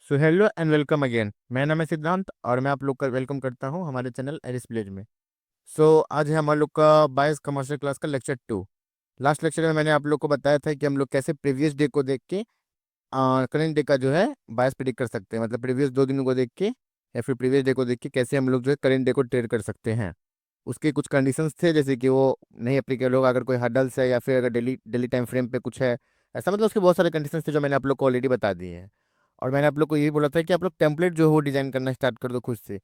So hello and welcome again. मेरा नाम है सिद्धांत और मैं आप लोग का वेलकम करता हूं हमारे चैनल एरिस विलेज में। आज है हम लोग का बायस कमर्शियल क्लास का लेक्चर 2। लास्ट लेक्चर में मैंने आप लोग को बताया था कि हम लोग कैसे प्रीवियस डे को देख के करंट डे का जो है बायस प्रिडिक्ट कर सकते हैं, मतलब प्रीवियस 2 दिनों को देख के या फिर प्रीवियस डे को देख के कैसे हम लोग जो है करंट डे को ट्रेड कर सकते हैं। उसके कुछ कंडीशंस थे, जैसे कि वो नहीं अप्लीकेबल होगा अगर कोई हर्डल्स है या फिर अगर डेली डेली टाइम फ्रेम पे कुछ है ऐसा, मतलब उसके बहुत सारे कंडीशंस थे जो मैंने आप लोग को ऑलरेडी बता दिए हैं। और मैंने आप लोग को यही बोला था कि आप लोग टेम्पलेट जो है वो डिजाइन करना स्टार्ट कर दो खुद से।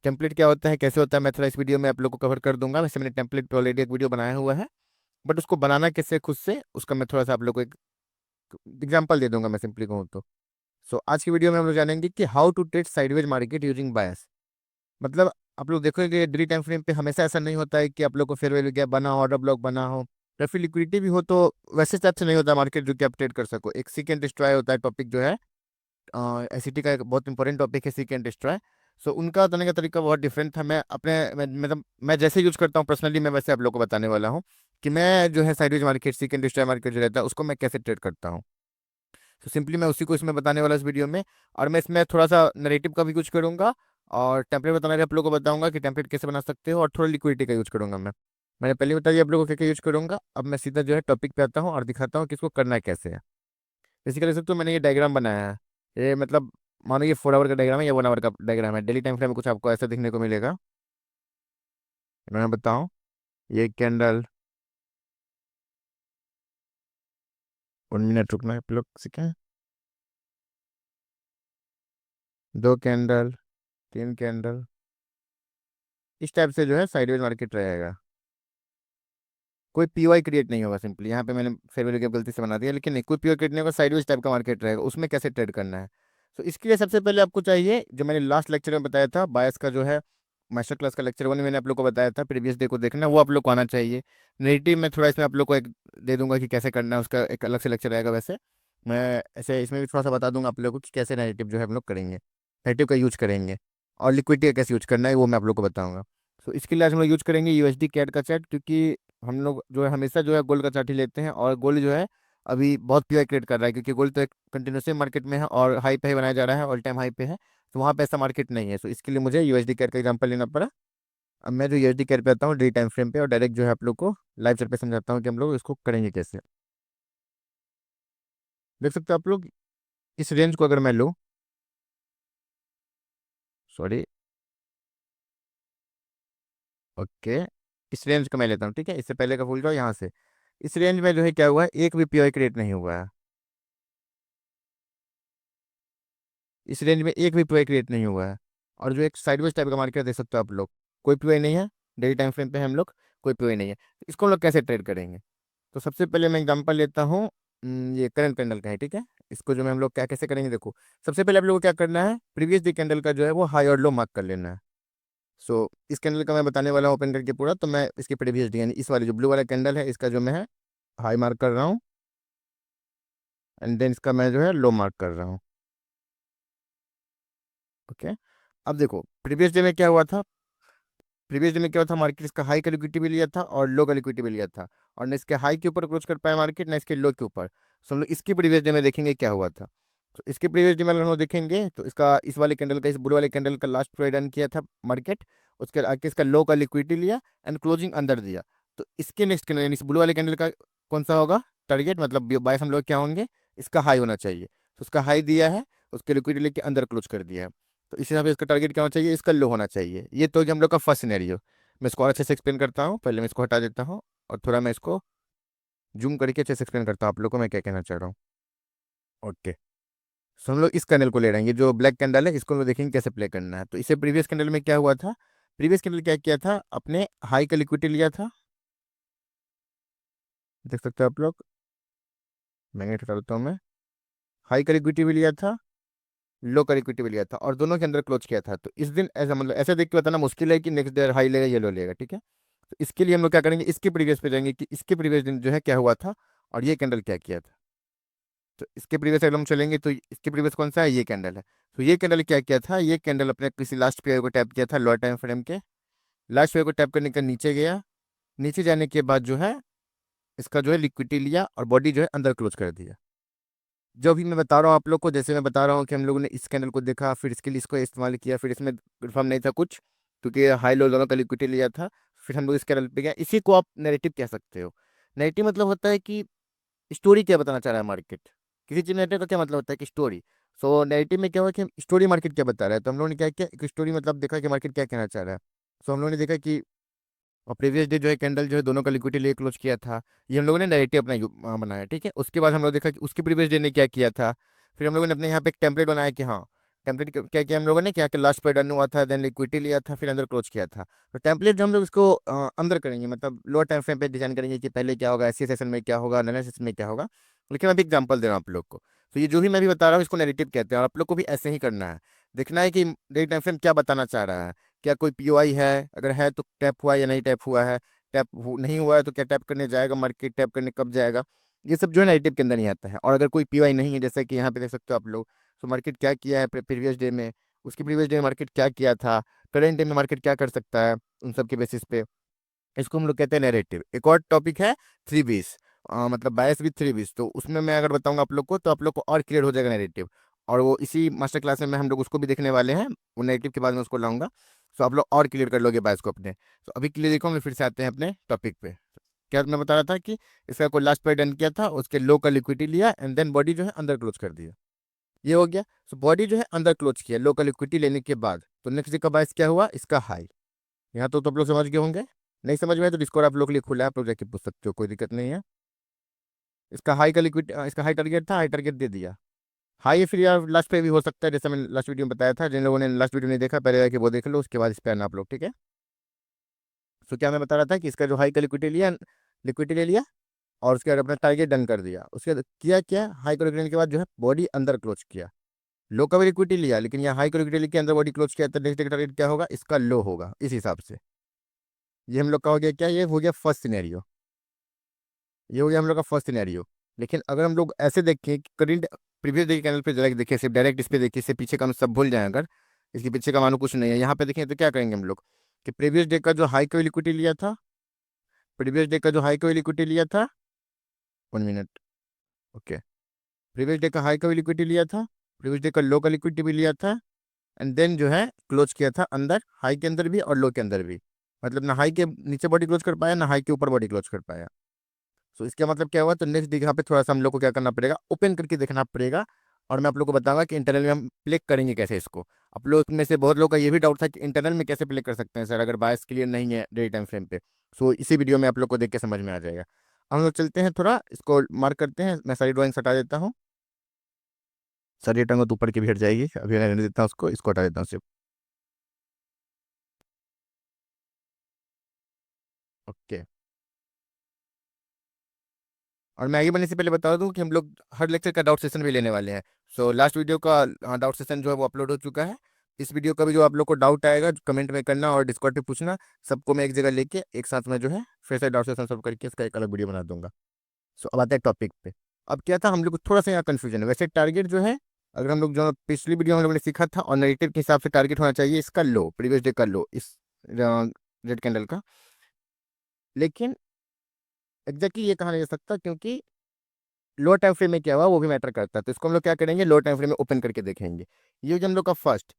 टेम्पलेट क्या होता है, कैसे होता है, मैं थोड़ा इस वीडियो में आप लोग को कवर कर दूंगा। वैसे मैंने टेम्पलेट पे ऑलरेडी एक वीडियो बनाया हुआ है, बट उसको बनाना कैसे खुद से उसका मैं थोड़ा सा आप लोग को एक एग्जाम्पल दे दूंगा, मैं सिंपली कहूँ तो। आज की वीडियो में हम लोग जानेंगे कि how to trade sideways market using bias. मतलब आप लोग देखोगे डेली टाइम फ्रेम पे हमेशा ऐसा नहीं होता है कि आप लोग को फेयर वैल्यू गैप बना हो, ऑर्डर ब्लॉक बना हो या फिर लिक्विडिटी भी हो, तो वैसे टाइप से नहीं होता मार्केट जो कि आप ट्रेड कर सको। एक सीक एंड डिस्ट्रॉय होता है टॉपिक जो है, एसईटी का एक बहुत इंपॉर्टेंट टॉपिक है सीक एंड डिस्ट्रॉय। उनका बताने का तरीका बहुत डिफरेंट था। मैं अपने मतलब मैं जैसे यूज करता हूँ पर्सनली, मैं वैसे आप लोग को बताने वाला हूँ कि मैं जो है sideways market, seek and destroy market जो रहता है उसको मैं कैसे ट्रेड करता हूँ। सिंपली मैं उसी को इसमें बताने वाला इस वीडियो में। और मैं इसमें थोड़ा सा नरेटिव का भी यूज करूंगा और टेम्पलेट बताने वाले आप लोगों को बताऊंगा कि टेम्पलेट कैसे बना सकते हो, और थोड़ा लिक्विडिटी का यूज करूंगा मैंने पहले बता दिया आप लोगों को क्या क्या यूज करूंगा। अब मैं सीधा जो है टॉपिक पे आता हूँ और दिखाता हूँ कि इसको करना कैसे है। बेसिकली सब तो मैंने ये डायग्राम बनाया है। ये मतलब मानो ये 4 आवर का डायग्राम है या 1 आवर का डायग्राम है। डेली टाइम फ्रेम में कुछ आपको ऐसा देखने को मिलेगा। मैं बताऊँ, ये कैंडल, 1 मिनट रुकना है आप लोग सीखें। 2 कैंडल, 3 कैंडल, इस टाइप से जो है साइडवेज मार्केट रहेगा। कोई पीवाई क्रिएट नहीं होगा। सिंपली यहाँ पे मैंने फेयर वैल्यू गैप गलती से बना दिया, लेकिन नहीं, कोई पीवाई क्रिएट नहीं होगा। साइडवेज टाइप का मार्केट रहेगा, उसमें कैसे ट्रेड करना है। इसके लिए सबसे पहले आपको चाहिए, जो मैंने लास्ट लेक्चर में बताया था बायस का जो है मास्टर क्लास का लेक्चर 1 में मैंने आप लोग को बताया था प्रीवियस डे को देखना, वो आप लोग को आना चाहिए। नेगेटिव में थोड़ा इसमें आप लोग को एक दे दूंगा कि कैसे करना है, उसका एक अलग से लेक्चर रहेगा। वैसे मैं ऐसे इसमें भी थोड़ा सा बता दूंगा आप लोगों को कि कैसे नेगेटिव जो है हम लोग करेंगे, नेगेटिव का यूज करेंगे, और लिक्विडिटी का कैसे यूज करना है वो मैं आप लोग को बताऊंगा। इसके लिए आज हम लोग यूज करेंगे यूएसडी कैड का चार्ट, क्योंकि हम लोग जो है हमेशा जो है गोल्ड का चार्ट ही लेते हैं, और गोल्ड जो है अभी बहुत पीआई क्रिएट कर रहा है, क्योंकि गोल्ड तो एक कंटिन्यूसली मार्केट में है और हाई पे ही बनाया जा रहा है, ऑल टाइम हाई पे है। वहाँ पे ऐसा मार्केट नहीं है। इसके लिए मुझे यूएसडी कैड का एग्जांपल लेना पड़ा। अब मैं जो यूएसडी कैड पे आता हूँ डे टाइम फ्रेम पे, और डायरेक्ट जो है आप लोग को लाइव चार्ट पे समझाता हूँ कि हम लोग इसको करेंगे कैसे। देख सकते हो आप लोग, इस रेंज को अगर मैं लूँ, सॉरी, ओके, इस रेंज को मैं लेता हूँ, ठीक है। इससे पहले का भूल जाओ यहाँ से। इस रेंज में जो है क्या हुआ है, एक भी पीआई क्रिएट नहीं हुआ है। इस रेंज में एक भी पीआई क्रिएट नहीं हुआ है। और जो एक साइडवेज टाइप का मार्केट देख सकते हो आप लोग, कोई पीआई नहीं है। डेली टाइम फ्रेम पे हम लोग, कोई पीआई नहीं है। इसको हम लोग कैसे ट्रेड करेंगे। सबसे पहले मैं एग्जांपल लेता हूँ, ये करंट कैंडल का है, ठीक है। इसको जो है हम लोग क्या कैसे करेंगे, देखो। सबसे पहले आप लोगों को क्या करना है, प्रीवियस डे कैंडल का जो है वो हाई और लो मार्क कर लेना है। इस कैंडल का मैं बताने वाला हूँ ओपन करके पूरा, तो मैं इसके प्रीवियस डे यानी इस वाले जो ब्लू वाला कैंडल है इसका जो मैं है हाई मार्क कर रहा हूँ, एंड देन इसका मैं जो है लो मार्क कर रहा हूँ। ओके। अब देखो प्रीवियस डे में क्या हुआ था। प्रीवियस डे में क्या हुआ था, मार्केट इसका हाई का लिक्विडिटी भी लिया था और लो का लिक्विडिटी भी लिया था, और न इसके हाई के ऊपर क्लोज कर पाया मार्केट, ना इसके लो के ऊपर। हम लोग इसकी प्रीवियस डे में देखेंगे क्या हुआ था। इसके प्रीवियस डे में अगर हम लोग देखेंगे तो इसका इस वाले कैंडल का, इस ब्लू वाले कैंडल का लास्ट प्राइस डन किया था मार्केट। उसके आगे इसका लो का लिक्विडिटी लिया एंड क्लोजिंग अंदर दिया। इसके नेक्स्ट कैंडल यानी इस ब्लू वाले कैंडल का कौन सा होगा टारगेट, मतलब बायस हम लोग क्या होंगे, इसका हाई होना चाहिए। उसका हाई दिया है, उसके लिक्विडिटी लेके अंदर क्लोज कर दिया है। इस हिसाब से इसका टारगेट क्या होना चाहिए, इसका लो होना चाहिए। ये तो हम लोग का फर्स्ट सिनेरियो। मैं इसको और अच्छे से एक्सप्लेन करता हूँ। पहले मैं इसको हटा देता हूँ और थोड़ा मैं इसको जूम करके अच्छे से एक्सप्लेन करता हूँ आप लोग को मैं क्या कहना चाह रहा हूँ। ओके। हम लोग इस कैंडल को ले रहे हैं, ये जो ब्लैक कैंडल है इसको हम लोग देखेंगे कैसे प्ले करना है। इसे प्रीवियस कैंडल में क्या हुआ था, प्रीवियस कैंडल क्या किया था, अपने हाई का लिक्विडिटी लिया था। देख सकते हो आप लोग, मैग्नेट हटा देता हूँ मैं। हाई का लिक्विडिटी भी लिया था, लो का लिक्विडिटी भी लिया था, और दोनों के अंदर क्लोज किया था। इस दिन ऐसा, मतलब ऐसे देख के बताना मुश्किल है कि नेक्स्ट डे हाई लेगा ये लो लेगा, ठीक है। इसके लिए हम लोग क्या करेंगे, इसके प्रीवियस पे जाएंगे कि इसके प्रीवियस दिन जो है क्या हुआ था, और ये कैंडल क्या किया था। इसके प्रीवियस अगर हम चलेंगे तो इसके प्रीवियस कौन सा है, ये कैंडल है। ये कैंडल क्या किया था, ये कैंडल अपने किसी लास्ट पेयर को टैप किया था लोअर टाइम फ्रेम के। लास्ट पेयर को टैप करने का नीचे गया। नीचे जाने के बाद जो है इसका जो है लिक्विडिटी लिया और बॉडी जो है अंदर क्लोज कर दिया। जो भी मैं बता रहा हूँ आप लोग को, जैसे मैं बता रहा हूँ कि हम लोगों ने इस कैंडल को देखा, फिर इसके लिए इसको इस्तेमाल किया, फिर इसमें कन्फर्म नहीं था कुछ, क्योंकि हाई लो दोनों का लिक्विडिटी लिया था, फिर हम लोग इस कैंडल पे गए, इसी को आप नैरेटिव कह सकते हो। नैरेटिव मतलब होता है कि स्टोरी क्या बताना चाह रहा है मार्केट। किसी चीज नैरेटिव का क्या मतलब होता है कि स्टोरी। सो नैरेटिव में क्या हुआ कि स्टोरी मार्केट क्या बता रहा है, तो हम लोगों ने क्या किया, एक स्टोरी मतलब देखा कि मार्केट क्या कहना चाह रहा है। सो हम लोगों ने देखा कि और प्रीवियस डे जो है कैंडल जो है दोनों का लिक्विडिटी लिए क्लोज किया था। ये हम लोगों ने नैरेटिव अपना बनाया, ठीक है। उसके बाद हम लोग देखा कि उसके प्रीवियस डे ने क्या किया था। फिर हम लोगों ने अपने यहाँ पे एक टेम्पलेट बनाया कि हाँ, टेम्पलेट क्या किया हम लोगों ने, क्या कि लास्ट पे डन हुआ था, देन लिक्विडिटी लिया था, फिर अंदर क्लोज किया था। तो टेम्पलेट जो हम लोग इसको अंदर करेंगे, मतलब लोअर टाइम फ्रेम पे डिजाइन करेंगे कि पहले क्या होगा, ऐसी सेशन में क्या होगा, नए सेशन में क्या होगा। लेकिन मैं भी एग्जाम्पल दे रहा हूँ आप लोग को। तो ये जो भी मैं भी बता रहा हूँ इसको नेरेटिव कहते हैं, और आप लोग को भी ऐसे ही करना है। देखना है कि डेली टाइम फ्रेम क्या बताना चाह रहा है। क्या कोई पीओआई है, अगर है तो टैप हुआ है या नहीं टैप हुआ है, नहीं हुआ है तो क्या टैप करने जाएगा मार्केट, टैप करने कब जाएगा। ये सब जो है नेगेटिव के अंदर नहीं आता है। और अगर कोई पीवाई नहीं है, जैसे कि यहाँ पे देख सकते हो आप लोग, तो मार्केट क्या किया है प्रीवियस डे में, उसके प्रीवियस डे में मार्केट क्या किया था, करंट डे में मार्केट क्या कर सकता है, उन सब के बेसिस पे इसको हम लोग कहते हैं नैरेटिव। एक और टॉपिक है थ्री बीस, मतलब बायस विथ थ्री बीस, तो उसमें मैं अगर बताऊंगा आप लोग को तो आप लोग को और क्लियर हो जाएगा नैरेटिव। और वो इसी मास्टर क्लास में हम लोग उसको भी देखने वाले हैं, वो नैरेटिव के बाद में उसको लाऊंगा। तो आप लोग और क्लियर कर लोगे बायस को अपने। तो अभी क्लियर देखो, हम फिर से आते हैं अपने टॉपिक पे। क्या मैं बता रहा था कि इसका कोई लास्ट पे डन किया था, उसके लो का लिक्विडिटी लिया, एंड देन बॉडी जो है अंदर क्लोज कर दिया। ये हो गया। सो बॉडी जो है अंदर क्लोज किया लो का लिक्विडिटी लेने के बाद, तो नेक्स्ट डे का बायस क्या हुआ, इसका हाई। यहाँ तो आप लोग समझ गए होंगे। नहीं समझ में आए तो डिस्कॉर्ड आप लोग के लिए खुला है, आप लोग जाके पूछ सकते हो, कोई दिक्कत नहीं है। इसका हाई का लिक्विड, इसका हाई टारगेट था, हाई टारगेट दे दिया। हाई फिर यार लास्ट पे भी हो सकता है, जैसे मैंने लास्ट वीडियो में बताया था। जिन लोगों ने लास्ट वीडियो नहीं देखा, पहले जाके वो देख लो, उसके बाद इस पे आना आप लोग, ठीक है। तो क्या मैं बता रहा था कि इसका जो हाई का लिक्विडिटी लिया, लिक्विडिटी ले लिया, और उसके बाद अपना टारगेट डन कर दिया। उसके बाद किया क्या, हाई को लिक्विडिटी के बाद जो है बॉडी अंदर क्लोज किया। लो का भी लिक्विडिटी लिया, लेकिन यहाँ हाई को लिक्विडिटी लेके अंदर बॉडी क्लोज किया, तो नेक्स्ट टारगेट क्या होगा, इसका लो होगा इस हिसाब से। ये हम लोग का हो गया क्या, ये हो गया फर्स्ट सिनेरियो। ये हो गया हम लोग का फर्स्ट सिनेरियो। लेकिन अगर हम लोग ऐसे देखें कि करेंट प्रीवियस डे के कैंडल पे डायरेक्ट देखें, सिर्फ डायरेक्ट इस पे देखिए, इससे पीछे का हम सब भूल जाएं, अगर इसके पीछे का मानो कुछ नहीं है, यहाँ पे देखें तो क्या करेंगे हम लोग कि प्रीवियस डे का जो हाई को लिक्विडिटी लिया था, प्रीवियस डे का जो हाई को लिक्विडिटी लिया था, 1 मिनट, ओके, प्रीवियस डे का हाई का भी लिक्विडिटी लिया था, प्रीवियस डे का लो का लिक्विडिटी भी लिया था, एंड देन जो है क्लोज किया था अंदर, हाई के अंदर भी और लो के अंदर भी। मतलब ना हाई के नीचे बॉडी क्लोज कर पाया, ना हाई के ऊपर बॉडी क्लोज कर पाया। सो इसका मतलब क्या हुआ, तो नेक्स्ट जगह पे थोड़ा सा हम लोग को क्या करना पड़ेगा, ओपन करके देखना पड़ेगा। और मैं आप लोग को बताऊंगा कि इंटरनल में हम प्ले करेंगे कैसे इसको। आप लोग में से बहुत लोग का ये भी डाउट था कि इंटरनल में कैसे प्ले कर सकते हैं सर, अगर बायस क्लियर नहीं है डे टाइम फ्रेम पे। सो इसी वीडियो में आप लोग को देख के समझ में आ जाएगा। हम लोग चलते हैं, थोड़ा इसको मार्क करते हैं, मैं सारी ड्राइंग्स हटा देता हूँ। सारी टंगो तो ऊपर की भी हट जाएगी, अभी मैं रहने देता हूँ उसको, इसको हटा देता हूँ सिर्फ। ओके। और मैं आगे बढ़ने से पहले बता दूं कि हम लोग हर लेक्चर का डाउट सेशन भी लेने वाले हैं। सो लास्ट वीडियो का डाउट सेशन जो है वो अपलोड हो चुका है। इस वीडियो का भी जो आप लोग को डाउट आएगा कमेंट में करना और डिस्कॉर्ड पे पूछना। सबको मैं एक जगह लेके एक साथ में जो है फिर से डाउट सेशन सॉल्व करके इसका एक अलग वीडियो बना दूंगा। सो अब आते हैं टॉपिक पे। अब क्या था, हम लोग को थोड़ा सा यहाँ कन्फ्यूजन है। वैसे टारगेट जो है, अगर हम लोग जो पिछली वीडियो में हम लोगों ने सीखा था, और नेगेटिव के हिसाब से टारगेट होना चाहिए इसका लो, प्रीवियस डे का लो, इस रेड कैंडल का। लेकिन एग्जैक्टली ये कहा नहीं जा सकता, क्योंकि लो टाइम फ्रेम में क्या हुआ वो भी मैटर करता है। तो इसको हम लोग क्या करेंगे, लो टाइम फ्रेम में ओपन करके देखेंगे। ये जो हम लोग का फर्स्ट,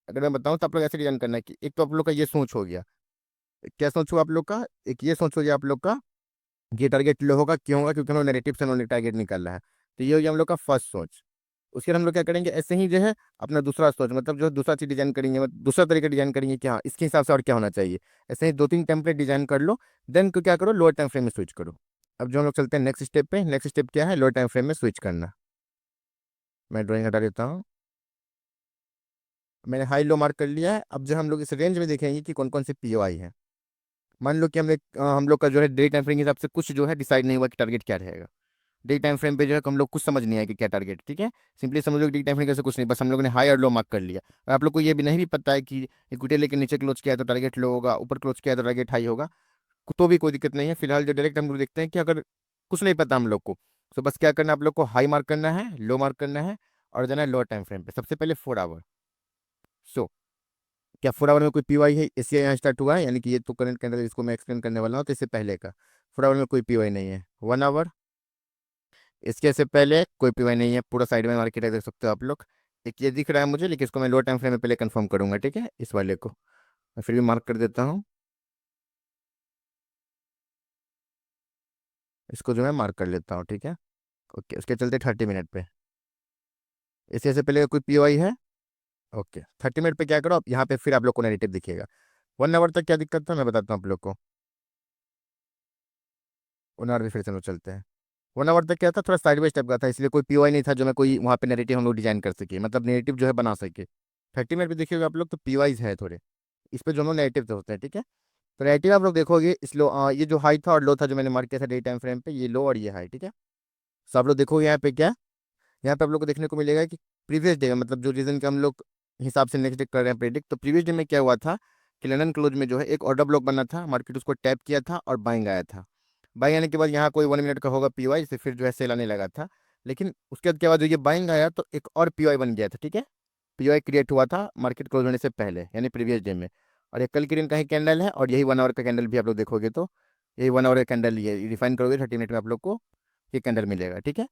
अगर मैं बताऊं तो आप लोग ऐसे डिजाइन करना है कि एक तो आप लोग का ये सोच हो गया। क्या सोच हुआ आप लोग का, एक ये सोच हो गया आप लोग का, ये टारगेट लो होगा, क्यों होगा, क्योंकि हम लोग नेगेटिव से उन्होंने टारगेट निकालना है। तो ये हो गया हम लोग का फर्स्ट सोच। उसके बाद हम लोग क्या करेंगे, ऐसे ही जो है अपना दूसरा सोच, मतलब जो दूसरा चीज डिजाइन करेंगे, मतलब दूसरा तरीका डिजाइन करेंगे कि हाँ इसके हिसाब से और क्या होना चाहिए। ऐसे ही 2-3 टेम्पलेट डिजाइन कर लो, देन को क्या करो, लोअर टाइम फ्रेम में स्विच करो। अब जो हम लोग चलते हैं नेक्स्ट स्टेप पे। नेक्स्ट स्टेप क्या है, लोअर टाइम फ्रेम में स्विच करना। मैं ड्राइंग हटा देता हूँ। मैंने हाई लो मार्क कर लिया है। अब जो हम लोग इस रेंज में देखेंगे कि कौन कौन से पीओआई है। मान लो कि हम लोग का जो है डे टाइम फ्रेम के हिसाब से कुछ जो है डिसाइड नहीं हुआ कि टारगेट क्या रहेगा। डे टाइम फ्रेम पे जो है हम लोग कुछ समझ नहीं आया कि क्या टारगेट, ठीक है। सिंपली समझ लो कि डे टाइम फ्रेम कैसे कुछ नहीं, बस हम लोग ने हाई और लो मार्क कर लिया। और आप लोग को ये भी नहीं भी पता है कि इक्विटी लेके नीचे क्लोज किया है तो टारगेट लो होगा, ऊपर क्लोज किया है तो टारगेट हाई होगा, तो भी कोई दिक्कत नहीं है। फिलहाल जो डायरेक्ट हम लोग देखते हैं कि अगर कुछ नहीं पता हम लोग को, तो बस क्या करना है, आप लोग को हाई मार्क करना है, लो मार्क करना है, और जाना है लोअर टाइम फ्रेम पे। सबसे पहले 4 आवर। सो क्या 4 आवर में कोई पीवाई है, इससे यहाँ स्टार्ट हुआ है, यानी कि ये तो करंट कैंडल इसको मैं एक्सप्लेन करने वाला हूँ, तो इससे पहले का 4 आवर में कोई पीवाई नहीं है। 1 आवर, इसके से पहले कोई पीवाई नहीं है, पूरा साइड में मार्केट है, देख सकते हो आप लोग। एक ये दिख रहा है मुझे, लेकिन इसको मैं लो टाइम फ्रेम में पहले कंफर्म करूंगा, ठीक है। इस वाले को मैं फिर भी मार्क कर देता हूँ, इसको जो है मार्क कर लेता हूँ, ठीक है। ओके, उसके चलते 30 मिनट पे, इससे से पहले कोई पीओआई है। ओके, 30 मिनट पे क्या करो आप, यहाँ पे फिर आप लोग को नेगेटिव दिखेगा। 1 आवर तक क्या दिक्कत था मैं बताता हूँ आप लोग को। 1 आवर भी फिर से हम लोग चलते हैं। 1 आवर तक क्या था, थोड़ा साइडवेज टाइप का था, इसलिए कोई पीओआई नहीं था जो मैं कोई वहाँ पे नेगेटिव हम लोग डिजाइन कर सके, मतलब नेगेटिव जो है बना सके। 30 मिनट पे देखिएगा आप लोग तो पीओआईज है थोड़े, इस पे जो हम लोग नेगेटिव होते हैं, ठीक है। तो नेगेटिव आप लोग देखोगे इस लो, ये जो हाई था और लो था जो मैंने मार्क किया था डे टाइम फ्रेम पे, ये लो और ये हाई, ठीक है। तो आप लोग देखोगे यहाँ पे क्या, यहाँ पे आप लोग को देखने को मिलेगा कि प्रीवियस डे में, मतलब जो रीजन के हम लोग हिसाब से नेक्स्ट डे कर रहे हैं प्रेडिक्ट, तो प्रीवियस डे में क्या हुआ था कि लंदन क्लोज में जो है एक ऑर्डर ब्लॉक बना था, मार्केट उसको टैप किया था और बाइंग आया था। बाइंग आने के बाद यहाँ कोई 1 मिनट का होगा पीवाई से फिर जो है सेल आने लगा था। लेकिन उसके बाद क्या हुआ, जो ये बाइंग आया तो एक और पीवाई बन गया था, ठीक है। पीवाई क्रिएट हुआ था मार्केट क्लोज होने से पहले, यानी प्रीवियस डे में। और ये कल के दिन का ही कैंडल है, और यही 1 आवर का कैंडल भी आप लोग देखोगे तो यही 1 आवर का कैंडल ही है, रिफाइन करोगे 30 मिनट में आप लोग को ये कैंडल मिलेगा, ठीक है।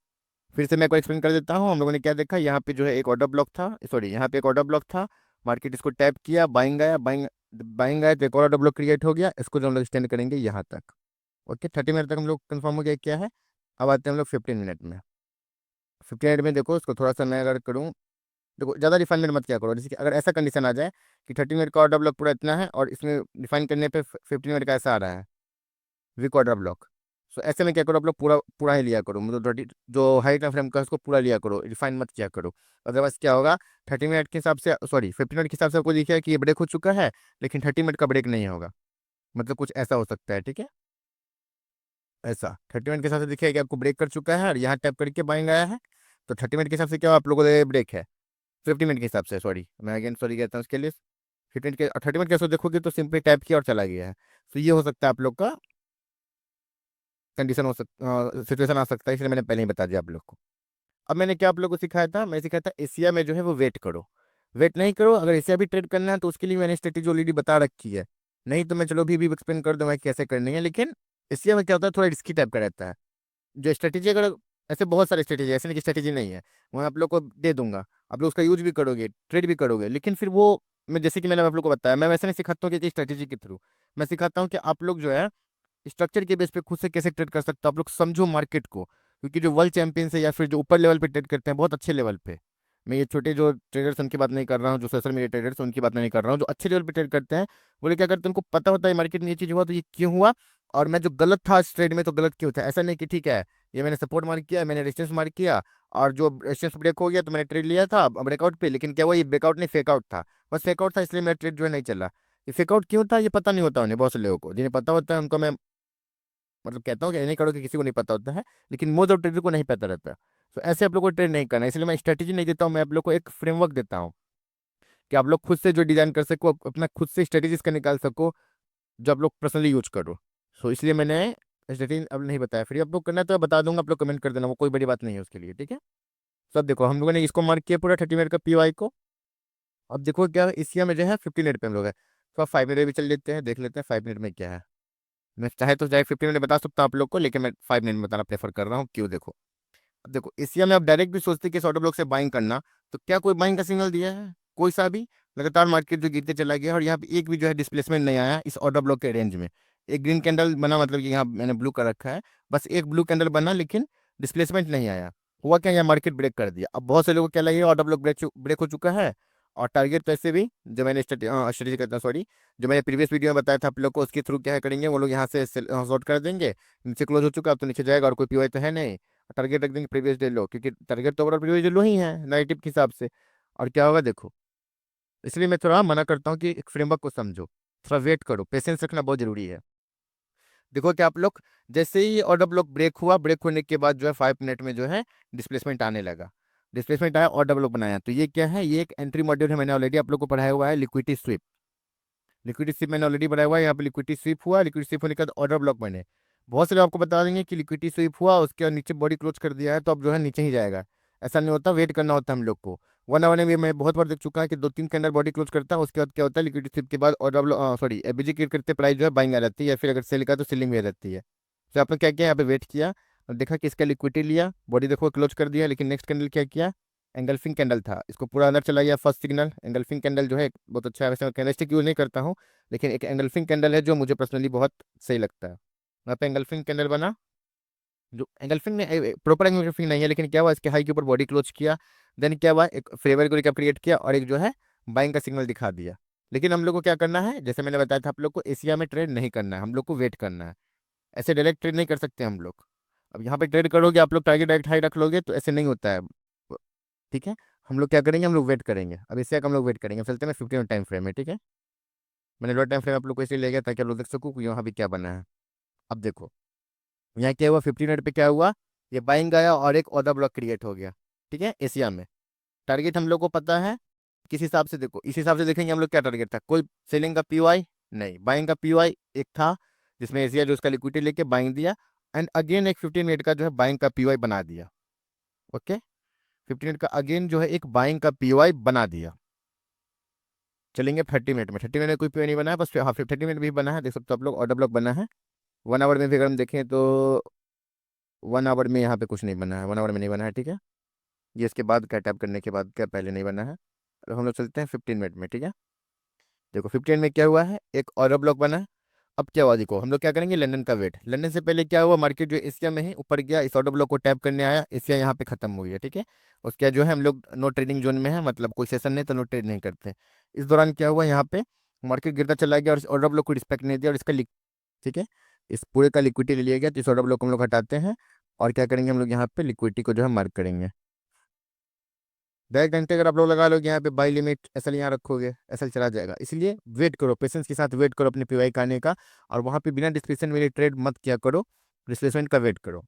फिर से मैं को एक्सप्लेन कर देता हूँ हम लोगों ने क्या देखा। यहाँ पे जो है एक ऑर्डर ब्लॉक था, सॉरी यहाँ पे एक ऑर्डर ब्लॉक था, मार्केट इसको टैप किया, बाइंग आया, बाइंग बाइंग आया तो एक और ऑर्डर ब्लॉक क्रिएट हो गया, इसको जो हम लोग एक्सटेंड करेंगे यहाँ तक। ओके, 30 मिनट तक हम लोग कंफर्म हो गया क्या है। अब आते हैं हम लोग 15 मिनट में। 15 मिनट में देखो, इसको थोड़ा सा मैं अगर करूँ, देखो ज़्यादा रिफाइनमेंट मत क्या करो, जैसे कि अगर ऐसा कंडीशन आ जाए कि 30 मिनट का ऑर्डर ब्लॉक पूरा इतना है और इसमें रिफाइन करने पे 15 मिनट का ऐसा आ रहा है वीक ऑर्डर ब्लॉक, सो ऐसे में क्या करो आप लोग, पूरा पूरा ही लिया करो, मतलब 30 जो हाई टाइम फ्रेम का है, उसको पूरा लिया करो, रिफाइन मत किया करो। अदरवाइज क्या होगा, 30 मिनट के हिसाब से, सॉरी 15 मिनट के हिसाब से आपको दिखेगा कि ये ब्रेक हो चुका है, लेकिन 30 मिनट का ब्रेक नहीं होगा, मतलब कुछ ऐसा हो सकता है, ठीक है। ऐसा 30 मिनट के हिसाब से दिखेगा कि आपको ब्रेक कर चुका है और यहाँ टैप करके बाइंग आया है, तो 30 मिनट के हिसाब से क्या आप लोगों को ब्रेक है। 50 मिनट के हिसाब से, सॉरी मैं अगेन सॉरी कहता हूँ उसके लिए। 15 मिनट के 30 मिनट के हिसाब से देखोगे तो सिंपली टैप किया और चला गया है, तो ये हो सकता है आप लोग का कंडीशन, हो सकता सिचुएशन आ सकता है, इसलिए मैंने पहले ही बता दिया आप लोग को। अब मैंने क्या आप लोग को सिखाया था, मैं सिखाया था एशिया में जो है वो वेट करो, वेट नहीं करो। अगर एशिया भी ट्रेड करना है तो उसके लिए मैंने स्ट्रेटेजी ऑलरेडी बता रखी है, नहीं तो मैं चलो भी एक्सप्लेन कर दूंगा कैसे करनी है। लेकिन एशिया में क्या होता है, थोड़ा रिस्की टाइप का रहता है जो स्ट्रेटेजी, अगर ऐसे बहुत सारे स्ट्रेटेजी, ऐसे नहीं कि स्ट्रेटेजी नहीं है, मैं आप लोग को दे दूंगा, आप लोग उसका यूज भी करोगे, ट्रेड भी करोगे, लेकिन फिर वो मैं जैसे कि मैंने आप लोग को बताया, मैं वैसे नहीं सिखाता हूँ कि स्ट्रेटेजी के थ्रू, मैं सिखाता हूँ कि आप लोग जो है स्ट्रक्चर के बेस पे खुद से कैसे ट्रेड कर सकते हो, आप लोग समझो मार्केट को, क्योंकि जो वर्ल्ड चैंपियंस है या फिर जो ऊपर लेवल पे ट्रेड करते हैं बहुत अच्छे लेवल पे, मैं ये छोटे जो ट्रेडर्स उनकी बात नहीं कर रहा हूँ, जो सोशल मीडिया ट्रेडर्स उनकी बात नहीं कर रहा हूँ, जो अच्छे लेवल पे ट्रेड करते हैं, वो लोग क्या करते हैं, उनको पता होता है मार्केट में ये चीज़ हुआ तो ये क्यों हुआ, और मैं जो गलत था इस ट्रेड में तो गलत क्यों था। ऐसा नहीं कि ठीक है ये मैंने सपोर्ट मार्क किया, मैंने रेजिस्टेंस मार्क किया, और जो रेजिस्टेंस ब्रेक हो गया तो मैंने ट्रेड लिया था ब्रेकआउट पे, लेकिन क्या हुआ, ये ब्रेकआउट नहीं फेकआउट था, बस फेकआउट था, इसलिए मेरा ट्रेड जो है नहीं चला। ये फेकआउट क्यों था ये पता नहीं होता उन्हें, बहुत से लोगों को जिन्हें पता होता है उनको मैं मतलब कहता हूँ कि नहीं करो कि किसी को नहीं पता होता है, लेकिन मोस्ट ऑफ ट्रेडर को नहीं पता रहता। तो ऐसे आप लोग को ट्रेड नहीं करना, इसलिए मैं स्ट्रेटेजी नहीं देता हूँ, मैं आप लोग को एक फ्रेमवर्क देता हूँ कि आप लोग खुद से जो डिजाइन कर सको, अपना खुद से स्ट्रेटेजीज का निकाल सको, जो आप लोग पर्सनली यूज करो। सो इसलिए मैंने स्ट्रेटेजी अब नहीं बताया, फिर आप लोग करना है तो मैं बता दूंगा, आप लोग कमेंट कर देना, वो कोई बड़ी बात नहीं है उसके लिए, ठीक है। सब देखो हम लोगों ने इसको मार्क किया पूरा 30 मिनट का पीवाई को। अब देखो क्या एशिया में जो है 15 मिनट पे हम लोग है, तो आप 5 मिनट भी चल लेते हैं, देख लेते हैं 5 मिनट में क्या है। मैं चाहे तो चाहे 15 मिनट बता सकता हूँ आप लोग को, लेकिन मैं 5 मिनट में बताना प्रेफर कर रहा हूँ, क्यों देखो। अब देखो एशिया में आप डायरेक्ट भी सोचते कि इस ऑर्डर ब्लॉक से बाइंग करना, तो क्या कोई बाइंग का सिग्नल दिया है, कोई सा भी। लगातार मार्केट जो गिरते चला गया और यहाँ पे एक भी जो है डिस्प्लेसमेंट नहीं आया इस ऑर्डर ब्लॉक के रेंज में। एक ग्रीन कैंडल बना, मतलब कि यहाँ मैंने ब्लू कर रखा है, बस एक ब्लू कैंडल बना, लेकिन डिस्प्लेसमेंट नहीं आया। हुआ क्या, यहाँ मार्केट ब्रेक कर दिया। अब बहुत से लोगों को क्या लगेगा, ऑर्डर ब्लॉक ब्रेक हो चुका है, और टारगेट पैसे भी जो मैंने स्ट्रेटेजी करता सॉरी, जो मैंने प्रीवियस वीडियो में बताया था आप लोग को, उसके थ्रू क्या करेंगे वो लोग यहाँ से शॉर्ट कर देंगे, नीचे क्लोज हो चुका अब तो नीचे जाएगा, और कोई पीवाई तो है नहीं, टारगेट रख देंगे प्रीवियस डे लो, क्योंकि टारगेट तो ओवरऑल प्रीवियस डे लो ही है नेगेटिव के हिसाब से। और क्या होगा देखो, इसलिए मैं थोड़ा मना करता हूँ कि एक फ्रेमवर्क को समझो, थोड़ा वेट करो, पेशेंस रखना बहुत जरूरी है। देखो कि आप लोग जैसे ही ऑर्डर ब्लॉक ब्रेक हुआ, ब्रेक होने के बाद जो है 5 मिनट में जो है डिस्प्लेसमेंट आने लगा, डिस्प्लेसमेंट आया, ऑर्डर ब्लॉक बनाया, तो ये क्या है, ये एक एंट्री मॉड्यूल है, मैंने ऑलरेडी आप लोग को पढ़ाया हुआ है, लिक्विडिटी स्वीप। लिक्विडिटी स्वीप मैंने ऑलरेडी बनाया हुआ है, यहाँ पे लिक्विडिटी स्वीप हुआ, लिक्विडिटी स्वीप होने के बाद ऑर्डर ब्लॉक बने। बहुत से लोग आपको बता देंगे कि लिक्विडिटी स्वीप हुआ उसके बाद नीचे बॉडी क्लोज कर दिया है तो अब जो है नीचे ही जाएगा, ऐसा नहीं होता, वेट करना होता है हम लोग को। 1 आवर में भी मैं बहुत बार देख चुका है कि 2-3 के अंदर बॉडी क्लोज करता है, उसके बाद क्या होता है, लिक्विडिटी स्वीप के बाद ऑर्डर सॉरी एबीजी क्लिक करते प्राइस जो है बाइंग आ जाती है, या फिर अगर सेल का तो सेलिंग में आ जाती है। तो आपने क्या किया, यहाँ पे वेट किया, देखा कि इसका लिक्विडिटी लिया, बॉडी देखो क्लोज कर दिया, लेकिन नेक्स्ट कैंडल क्या किया, एंगल्फिंग कैंडल था, इसको पूरा अंदर चला गया फर्स्ट सिग्नल। एंगल्फिंग कैंडल जो है बहुत अच्छा है, वैसे मैं कैंडलस्टिक यूज नहीं करता हूँ, लेकिन एक एंगल्फिंग कैंडल है जो मुझे पर्सनली बहुत सही लगता है। वहाँ पे एंगल्फिंग कैंडल बना, जो एंगल्फिंग ने प्रॉपर एंगल्फिंग नहीं है, लेकिन क्या हुआ, इसके हाई के ऊपर बॉडी क्लोज किया, देन क्या हुआ, एक फेवर को रिकैप क्रिएट किया और एक जो है बाइंग का सिग्नल दिखा दिया। लेकिन हम लोग को क्या करना है, जैसे मैंने बताया था आप लोग को, एशिया में ट्रेड नहीं करना है, हम लोग को वेट करना है। ऐसे डायरेक्ट ट्रेड नहीं कर सकते हम लोग। अब यहाँ पे ट्रेड करोगे आप लोग, टारगेट डायरेक्ट हाई रख लोगे तो ऐसे नहीं होता है। ठीक है, हम लोग क्या करेंगे, हम लोग वेट करेंगे। अब इससे हम लोग वेट करेंगे, चलते हैं 15 टाइम फ्रेम में। ठीक है, मैंने लो टाइम फ्रेम आप लोग को इसलिए ले गया ताकि आप लोग देख सको कि यहाँ पे क्या बना है। अब देखो यहाँ क्या हुआ, 15 मिनट पे क्या हुआ, ये बाइंग आया और एक ऑर्डर ब्लॉक क्रिएट हो गया। ठीक है, एशिया में टारगेट हम लोग को पता है किस हिसाब से, देखो इस हिसाब से देखेंगे हम लोग, क्या टारगेट था, कोई सेलिंग का पीओआई नहीं, बाइंग का पीओआई एक था, जिसमें एशिया जो उसका लिक्विडिटी लेके बाइंग दिया, एंड अगेन एक 15 मिनट का जो है बाइंग का पीओआई बना दिया। ओके, 15 मिनट का अगेन जो है एक बाइंग का पीओआई बना दिया। चलेंगे 30 मिनट में, 30 मिनट में कोई पीओआई नहीं बना है, बस हाँ 30 मिनट भी बना है, देख सकते हो आप लोग, ऑर्डर ब्लॉक बना है। 1 आवर में भी अगर हम देखें तो 1 आवर में यहाँ पे कुछ नहीं बना है, 1 आवर में नहीं बना है। ठीक है, ये इसके बाद क्या, टैप करने के बाद क्या, पहले नहीं बना है। अब हम लोग चलते हैं 15 मिनट में। ठीक है, देखो 15 में क्या हुआ है, एक और ब्लॉक बना है। अब क्या हुआ, देखो हम लोग क्या करेंगे, लंदन का वेट। लंदन से पहले क्या हुआ, मार्केट जो एशिया में है ऊपर गया, इस ऑर्डर ब्लॉक को टैप करने आया, एशिया यहाँ पे खत्म हुई है। ठीक है, उसके बाद जो है हम लोग नो ट्रेडिंग जोन में है, मतलब कोई सेशन नहीं तो नो ट्रेड नहीं करते। इस दौरान क्या हुआ, यहाँ पे मार्केट गिरता चला गया और इस ऑर्डर ब्लॉक को रिस्पेक्ट नहीं दिया और इसका ठीक है, इस पूरे का लिक्विडिटी ले लिया गया, तो इस ऑर्डर ब्लॉक को हम लोग हटाते हैं और क्या करेंगे, हम लोग यहाँ पे लिक्विडिटी को जो है मार्क करेंगे। 1.5 घंटे अगर आप लोग लगा लोगे यहाँ पे बाई लिमिट एसएल यहाँ रखोगे, एसएल चला जाएगा। इसलिए वेट करो, पेशेंस के साथ वेट करो अपने पीवाई का आने का, और वहाँ पे बिना डिस्क्रिप्शन मेरे ट्रेड मत किया करो, रिप्लेसमेंट का वेट करो।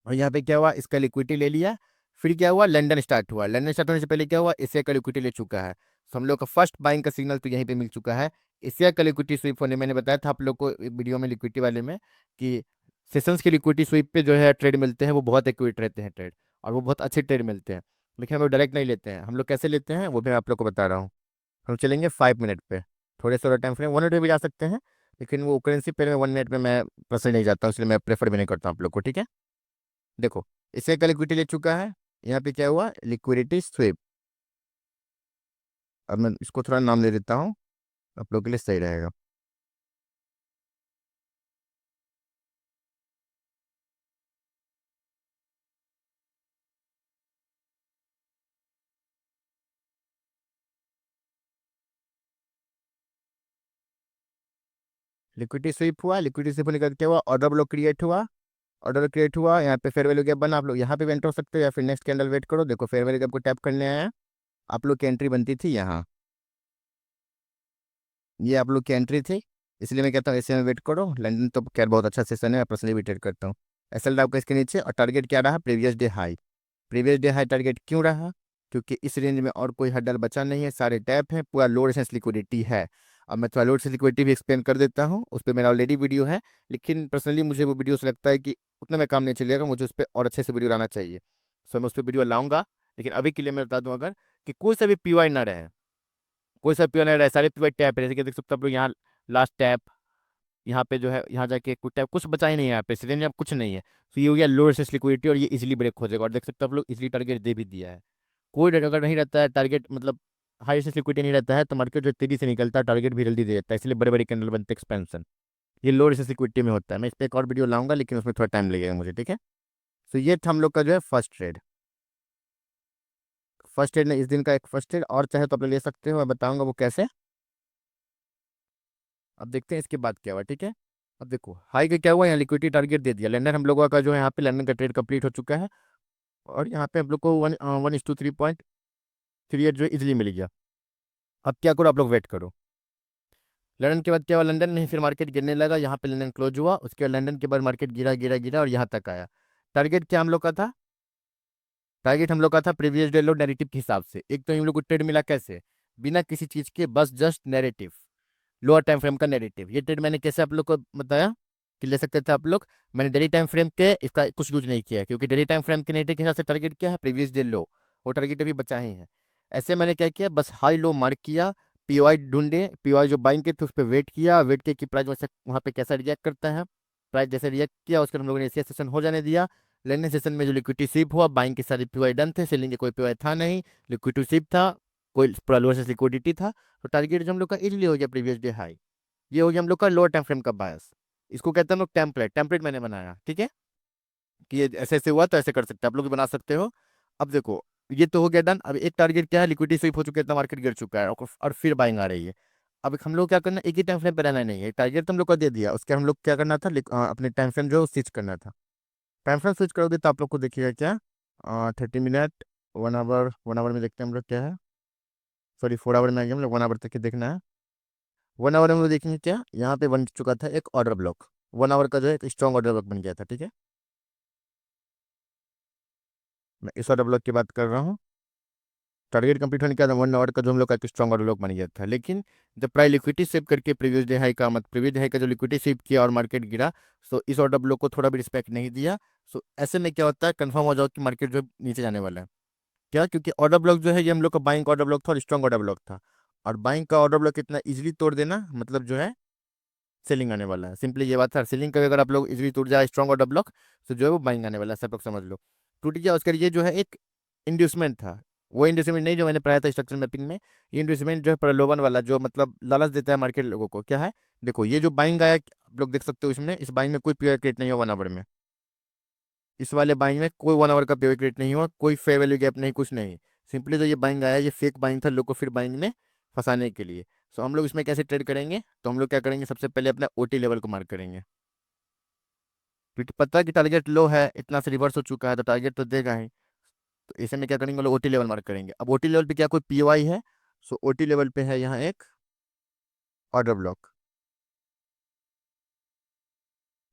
और यहाँ पे क्या हुआ, इसका लिक्विडिटी ले लिया, फिर क्या हुआ, लंदन स्टार्ट हुआ, लंदन स्टार्ट होने से पहले क्या हुआ, एशिया का लिक्विडिटी ले चुका है, तो हम लोग का फर्स्ट बाइंग का सिग्नल तो यहीं पे मिल चुका है। एशिया का लिक्विडिटी स्वीप होने, मैंने बताया था आप लोग को वीडियो में लिक्विडिटी वाले में, कि सेशंस के लिक्विडिटी स्वीप पे जो है ट्रेड मिलते हैं, वो बहुत एक्यूरेट रहते हैं ट्रेड, और वो बहुत अच्छे ट्रेड मिलते हैं। लेकिन हम लोग डायरेक्ट नहीं लेते हैं, हम लोग कैसे लेते हैं वो भी मैं आप लोग को बता रहा हूँ। हम चलेंगे 5 मिनट पे, थोड़े से टाइम फ्रेम 1 मिनट में भी जा सकते हैं, लेकिन वो करेंसी पेयर में 1 मिनट में मैं पसंद नहीं जाता हूँ, इसलिए मैं प्रेफर भी नहीं करता हूँ आप लोग को। ठीक है, देखो इससे का लिक्विडिटी ले चुका है, यहाँ पे क्या हुआ, लिक्विडिटी स्वीप। अब मैं इसको थोड़ा नाम दे देता हूँ, आप लोग के लिए सही रहेगा। लिक्विडिटी स्वीप हुआ, लिक्विडिटी स्वीप होने का क्या हुआ, ऑर्डर ब्लॉक क्रिएट हुआ, ऑर्डर क्रिएट हुआ, यहाँ पे फेयर वैल्यू गैप बना, आप लोग यहाँ पे भी एंटर हो सकते हो या फिर नेक्स्ट कैंडल वेट करो। देखो फेयर वैल्यू गैप को टैप करने आया, आप लोग की एंट्री बनती थी यहाँ, ये आप लोग की एंट्री थी, इसलिए मैं कहता हूँ ऐसे में वेट करो। लंदन तो खैर बहुत अच्छा सेशन है, मैं पर्सनली भी ट्रेड करता हूँ। एसएल आपका इसके नीचे, और टारगेट क्या रहा, previous day high. Previous day high target क्यों रहा, क्योंकि इस रेंज में और कोई हड्डल बचा नहीं है, सारे टैप हैं, पूरा लो रेजिस्टेंस लिक्विडिटी है। अब मैं थोड़ा लो रेजिस्टेंस लिक्विडिटी भी एक्सप्लेन कर देता हूँ, उस पर मेरा ऑलरेडी वीडियो है, लेकिन पर्सनली मुझे वो वीडियो से लगता है कि उतना में काम नहीं चलेगा, मुझे उस पर और अच्छे से वीडियो लाना चाहिए, सो मैं उस पर वीडियो लाऊंगा। लेकिन अभी के लिए मैं बता दूं, अगर कि कोई सा भी पीवाई ना रहे, कोई सा पीवाई ना रहे, सारे पीवाई टैप है, जैसे कि देख सकते हो आप लोग यहाँ, लास्ट टैप, यहाँ पे जो है, यहाँ जाके कुछ टैप, कुछ बचा ही नहीं है यहाँ पे, सीधे अब कुछ नहीं है। तो ये हो गया लो रेजिस्टेंस लिक्विडिटी, और ये इजीली ब्रेक हो जाएगा, और देख सकते हो आप लोग इजीली टारगेट दे भी दिया है। कोई अगर नहीं रहता है टारगेट, मतलब हाई रेजिस्टेंस लिक्विडिटी नहीं रहता है, तो मार्केट जो तेजी से निकलता है, टारगेट भी जल्दी दे देता है, इसलिए बड़े बड़े कैंडल बनते हैं एक्सपेंशन। ये लो रेजिस्टेंस लिक्विडिटी में होता है, मैं इस पर एक और वीडियो लाऊंगा, लेकिन उसमें थोड़ा टाइम लगेगा मुझे। ठीक है, तो ये था हम लोग का जो है फर्स्ट ट्रेड। फर्स्ट ट्रेड ने इस दिन का एक फर्स्ट ट्रेड, और चाहे तो आप लोग ले सकते हो, मैं बताऊंगा वो कैसे। अब देखते हैं इसके बाद क्या हुआ। ठीक है, अब देखो हाई का क्या हुआ, यहाँ लिक्विडिटी टारगेट दे दिया, लंदन हम लोगों का जो है यहाँ पे लंदन का ट्रेड कंप्लीट हो चुका है, और यहाँ पे हम लोग को 1:3.38 जो इजिली मिल गया। अब क्या करो, आप लोग वेट करो। लंदन के बाद क्या हुआ, लंदन में फिर मार्केट गिरने लगा, यहाँ पे लंदन क्लोज हुआ, उसके बाद लंदन के बाद मार्केट गिरा गिरा गिरा और यहाँ तक आया। टारगेट क्या हम लोग का था, टारगेट हम लोग का था प्रीवियस डे लो नैरेटिव के हिसाब से। एक तो हम लोग को ट्रेड मिला कैसे, बिना किसी चीज के, बस just narrative, lower time frame का नैरेटिव। ये ट्रेड मैंने कैसे आप लोग को बताया कि ले सकते थे आप लोग, मैंने डेली टाइम फ्रेम के इसका कुछ यूज नहीं किया है, क्योंकि डेली टाइम फ्रेम के नैरेटिव के हिसाब से टारगेट क्या है, प्रीवियस डे लो, वो टारगेट अभी बचा ही है। ऐसे मैंने क्या किया, बस हाई लो मार्क किया, पीओआई ढूंढे, पीओआई जो बाइंग के थे उस पर वेट किया, वेट किया कि प्राइस वैसे वहाँ पे कैसा रिएक्ट करता है। प्राइस जैसे रिएक्ट किया, उसके बाद हम लोगों ने एशिया सेशन हो जाने दिया, लेने सेशन में जो लिक्विडिटी स्वीप हुआ, बाइंग के सारे पीवाई डन थे, सेलिंग के कोई पीवाई था नहीं, लिक्विडिटी स्वीप था, कोई पूरा लोअर से लिक्विडिटी था, तो टारगेट जो हम लोग का इजीली हो गया प्रीवियस डे हाई। ये हो गया हम लोग का लोअर टाइम फ्रेम का बायस। इसको कहते हैं हम लोग टेम्पलेट, टेम्पलेट मैंने बनाया, ठीक है, कि ये ऐसे ऐसे हुआ तो ऐसे कर सकते हैं, आप लोग भी बना सकते हो। अब देखो, ये तो हो गया डन। अब एक टारगेट क्या है, लिक्विडिटी स्वीप हो चुका है, इतना मार्केट गिर चुका है और फिर बाइंग आ रही है। अब हम लोग क्या करना, एक ही टाइम फ्रेम पे रहना नहीं है, टारगेट तो हम लोग को दे दिया, उसके हम लोग क्या करना था, अपने टाइम फ्रेम जो स्विच करना था। टाइम फ्रेम स्विच करोगे तो आप लोग को देखिएगा क्या, 30 मिनट, 1 आवर, 1 आवर में देखते हैं हम लोग क्या है, सॉरी 4 आवर में आएंगे हम लोग, 1 आवर तक के देखना है। 1 आवर में हम लोग देखेंगे क्या, यहाँ पे बन चुका था एक ऑर्डर ब्लॉक, 1 आवर का जो है एक स्ट्रॉन्ग ऑर्डर ब्लॉक बन गया था, ठीक है। मैं इस ऑर्डर ब्लॉक की बात कर रहा हूँ। टारगेट कंप्लीट होने के बाद 1 आवर का जो हम लोग का एक स्ट्रॉन्ग ऑर्डर ब्लॉक बन गया था, लेकिन जब प्राइस लिक्विडिटी सेव करके प्रीवियस डे हाई का, मतलब प्रीवियस डे हाई का जो लिक्विडिटी सेव किया और मार्केट गिरा, सो इस ऑर्डर ब्लॉक को थोड़ा भी रिस्पेक्ट नहीं दिया। सो ऐसे में क्या होता है, कंफर्म हो जाओ कि मार्केट जो है नीचे जाने वाला है। क्या, क्योंकि ऑर्डर ब्लॉक जो है ये हम लोग का बाइंग ऑर्डर ब्लॉक था और स्ट्रॉन्ग ऑर्डर ब्लॉक था, और बाइंग का ऑर्डर ब्लॉक इतना इजीली तोड़ देना मतलब जो है सेलिंग आने वाला है। सिंपली ये बात है, सेलिंग का अगर आप लोग इजीली टूट जाए स्ट्रॉन्ग ऑर्डर ब्लॉक, तो जो है वो बाइंग आने वाला है, सब लोग समझ लो। टूट गया, उसका ये जो है एक इंड्यूसमेंट था, वो इंड्यूसमेंट नहीं जो मैंने पढ़ाया था स्ट्रक्चर मैपिंग में। ये इंड्यूसमेंट जो है प्रलोभन वाला, जो मतलब लालच देता है मार्केट लोगों को, क्या है, देखो ये जो बाइंग आया आप लोग देख सकते हो, इसमें इस बाइंग में कोई पीओ क्रिएट नहीं हुआ 1 आवर में, इस वाले बाइंग में कोई 1 आवर का पीओ क्रिएट नहीं हुआ, कोई फेयर वैल्यू गैप नहीं, कुछ नहीं। सिंपली जो ये बाइंग आया, ये फेक बाइंग था, लोग को फिर बाइंग में फंसाने के लिए। सो हम लोग इसमें कैसे ट्रेड करेंगे, तो हम लोग क्या करेंगे, सबसे पहले अपना ओटी लेवल को मार्क करेंगे, क्योंकि पता है कि टारगेट लो है, इतना से रिवर्स हो चुका है तो टारगेट तो देगा ही। तो ऐसे में क्या करेंगे, लोग ओटी लेवल मार्क करेंगे। अब ओटी लेवल पे क्या कोई पीओआई है, सो ओटी लेवल पे है यहाँ एक ऑर्डर ब्लॉक,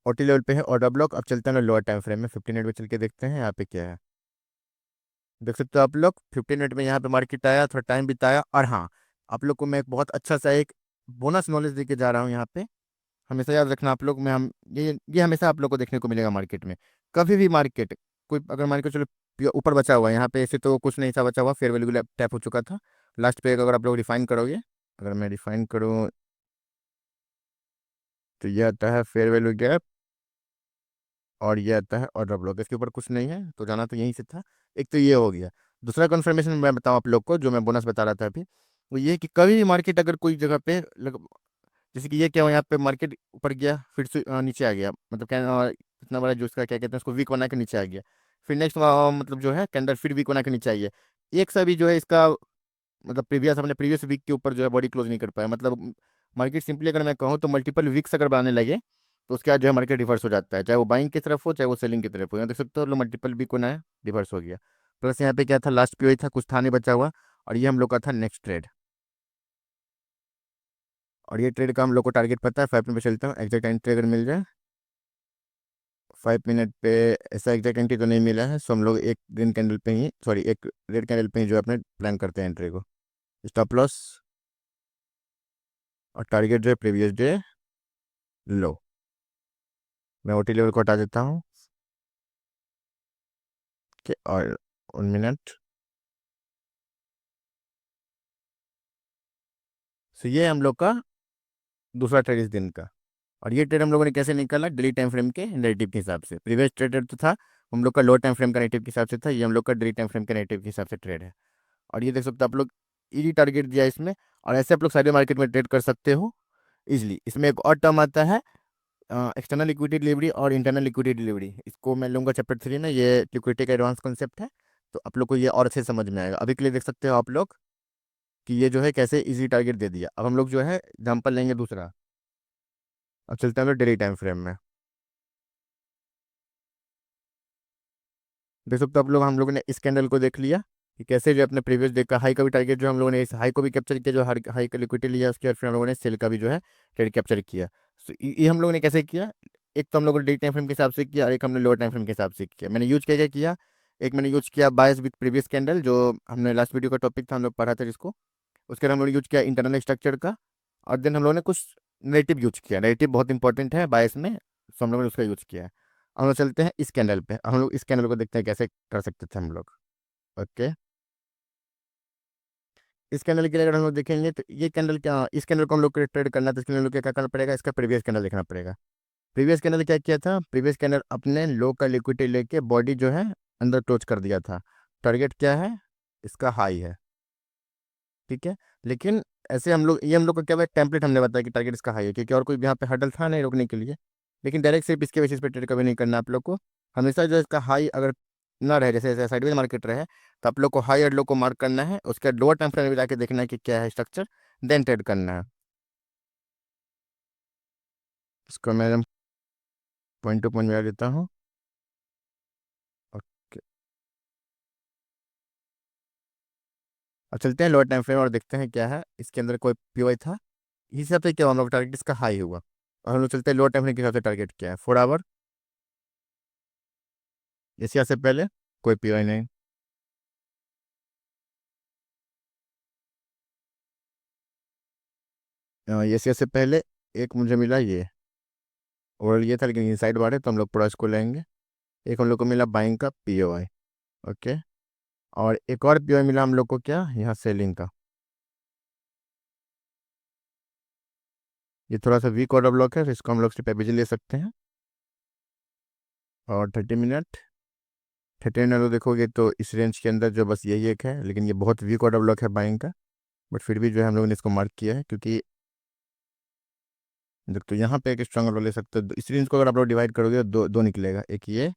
ओटी लेवल पे है ऑर्डर ब्लॉक। अब चलते हैं लोअर टाइम फ्रेम में, 15 मिनट में चल के देखते हैं यहाँ पे क्या है। देख सकते हो आप लोग, 15 मिनट में यहाँ पे मार्केट आया, थोड़ा टाइम बिताया, और हाँ, आप लोग को मैं एक बहुत अच्छा सा एक बोनस नॉलेज दे के जा रहा हूँ यहाँ पे। हमेशा याद रखना आप लोग, मैं हम ये हमेशा आप लोग को देखने को मिलेगा मार्केट में। कभी भी मार्केट, कोई अगर मान के चलो ऊपर बचा हुआ है, यहाँ पे ऐसे तो कुछ नहीं था बचा हुआ, फेयर वैल्यू टैप हो चुका था। लास्ट पे अगर आप लोग रिफाइन करोगे, अगर मैं रिफाइन करूँ, तो ये आता है फेयर वैल्यू गैप, और ये आता है ऑर्डर ब्लॉक, इसके ऊपर कुछ नहीं है, तो जाना तो यहीं से था। एक तो ये हो गया। दूसरा कन्फर्मेशन मैं बताऊँ आप लोग को, जो मैं बोनस बता रहा था अभी, वो ये है कि कभी भी मार्केट अगर कोई जगह पे जैसे कि ये क्या हुआ, यहाँ पे मार्केट ऊपर गया, फिर से नीचे आ गया, मतलब क्या इतना बड़ा जो इसका क्या कहते हैं उसको, वीक बना के नीचे आ गया, फिर नेक्स्ट मतलब जो है कैंडल फिर वीक बना के नीचे आ गया। एक सा भी जो है इसका मतलब प्रीवियस, अपने प्रीवियस वीक के ऊपर जो है बॉडी क्लोज नहीं कर पाया, मतलब मार्केट सिंपली अगर मैं कहूँ तो मल्टीपल वीक्स अगर बनाने लगे, तो उसके बाद जो है मार्केट रिवर्स हो जाता है, चाहे वो बाइंग की तरफ हो चाहे वो सेलिंग की तरफ हो। यहाँ देख सकते हो मल्टीपल वीक होना है, रिवर्स हो गया। प्लस यहाँ पे क्या था, लास्ट पीओ था, कुछ था नहीं बचा हुआ, और ये हम लोग का था नेक्स्ट ट्रेड। और ये ट्रेड का हम लोग को टारगेट पता है, 5 मिनट पे चलता हूँ, एग्जैक्ट एंट्री अगर मिल जाए 5 मिनट पे। ऐसा एग्जैक्ट एंट्री तो नहीं मिला है, सो हम लोग एक ग्रीन कैंडल पे ही, सॉरी एक रेड कैंडल पे ही जो है अपने प्लान करते हैं एंट्री को। स्टॉप लॉस और टारगेट जो है प्रीवियस डे लो। मैं ओटी लेवल को हटा देता हूँ, ठीक है, और 1 मिनट। सो ये हम लोग का दूसरा ट्रेड इस दिन का। और ये ट्रेड हम लोगों ने कैसे निकाला, डेली टाइम फ्रेम के नेगेटिव के हिसाब से। प्रीवियस ट्रेड तो था हम लोग का लो टाइम फ्रेम का नेगेटिव के हिसाब से था, ये हम लोग का डेली टाइम फ्रेम के नेगेटिव के हिसाब से ट्रेड है। और ये देख सकते हो आप लोग, इजी टारगेट दिया इसमें, और ऐसे आप लोग सारे मार्केट में ट्रेड कर सकते हो इजिली। इसमें एक और टर्म आता है, एक्सटर्नल लिक्विडिटी डिलीवरी और इंटरनल लिक्विडिटी डिलीवरी, इसको मैं लूँगा चैप्टर 3 में, ये लिक्विडिटी का एडवांस कॉन्सेप्ट है, तो आप लोग को ये और अच्छे से समझ में आएगा। अभी के लिए देख सकते हो आप लोग कि ये जो है कैसे इजी टारगेट दे दिया। अब हम लोग जो है एग्जाम्पल लेंगे दूसरा। अब चलते हैं हम लोग डेली टाइम फ्रेम में। देख सकते हो आप लोग, हम लोगों ने इस कैंडल को देख लिया कि कैसे जो अपने प्रीवियस डे का हाई का भी टारगेट जो हम लोगों ने इस हाई को भी कैप्चर किया, जो हर हाई का लिक्विडिटी लिया, उसके बाद फिर हम लोगों ने सेल का भी जो है ट्रेड कैप्चर किया। सो ये हम लोगों ने कैसे किया, एक तो हम लोगों ने डे टाइम फ्रेम के हिसाब से किया, और एक हमने लोअर टाइम फ्रेम के हिसाब से किया। मैंने यूज क्या क्या किया, एक मैंने यूज किया बायस विद प्रीवियस कैंडल, जो हमने लास्ट वीडियो का टॉपिक था, हम लोग पढ़ा था जिसको। उसके बाद हम लोग यूज किया इंटरनल स्ट्रक्चर का, और देन हम लोगों ने कुछ नेटिव यूज किया, नेटिव बहुत इंपॉर्टेंट है बायस में, सो हम लोगों ने उसका यूज किया है। हम लोग चलते हैं इस कैंडल पे, हम लोग इस कैंडल को देखते हैं कैसे कर सकते थे हम लोग। ओके, इस कैंडल के लिए अगर हम लोग देखेंगे तो ये कैंडल क्या, इस कैंडल को हम लोग ट्रेड करना है, तो इसके लिए हम लोग क्या करना पड़ेगा, इसका प्रीवियस कैंडल देखना पड़ेगा। प्रीवियस कैंडल क्या किया था, प्रीवियस कैंडल अपने लो का लिक्विडिटी लेके बॉडी जो है अंदर टोच कर दिया था। टारगेट क्या है, इसका हाई है, ठीक है। लेकिन ऐसे हम लोग, ये हम लोग को क्या, टेम्पलेट हमने बताया कि टारगेट इसका हाई है, क्योंकि और कोई यहाँ पे हडल था नहीं रोकने के लिए। लेकिन डायरेक्ट सिर्फ इसके बेसिस पे ट्रेड कभी नहीं करना आप लोग को। हमेशा जो इसका हाई अगर ना रहे, जैसे जैसे साइडवेज मार्केट रहे, तो आप लोग को हाई और लो को मार्क करना है, उसके बाद लोअर टाइम फ्रेम में जाके देखना है कि क्या है स्ट्रक्चर, देन ट्रेड करना है। इसको मैं पॉइंट टू पॉइंट मिला देता हूँ। ओके, अब चलते हैं लोअर टाइम फ्रेम और देखते हैं क्या है इसके अंदर कोई पीवाई था। इस हिसाब से क्या हुआ, हम लोग टारगेट इसका हाई हुआ। और हम लोग चलते हैं लोअर टाइम फ्रेम के हिसाब से टारगेट क्या है, 4 आवर। एशिया से पहले कोई पीवाई नहीं। एशिया से पहले एक मुझे मिला ये, और ये था लेकिन इनसाइड बार है तो हम लोग पूरा इसको लेंगे। एक हम लोग को मिला बाइंग का पीओआई। ओके, और एक और पीओआई मिला हम लोग को, क्या यहाँ सेलिंग का। ये थोड़ा सा वीक ऑर्डर ब्लॉक है, तो इसको हम लोग सिर्फ एवरेज ले सकते हैं। और 30 मिनट, 30 मिनट तो देखोगे तो इस रेंज के अंदर जो बस यही एक है, लेकिन ये बहुत वीक ऑर्डर ब्लॉक है बाइंग का। बट फिर भी जो है हम लोगों ने इसको मार्क किया है, क्योंकि देख तो यहाँ पे एक स्ट्रॉन्ग ऑर्डर ले सकते हो। इस रेंज को अगर आप लोग डिवाइड करोगे तो दो दो निकलेगा, एक ये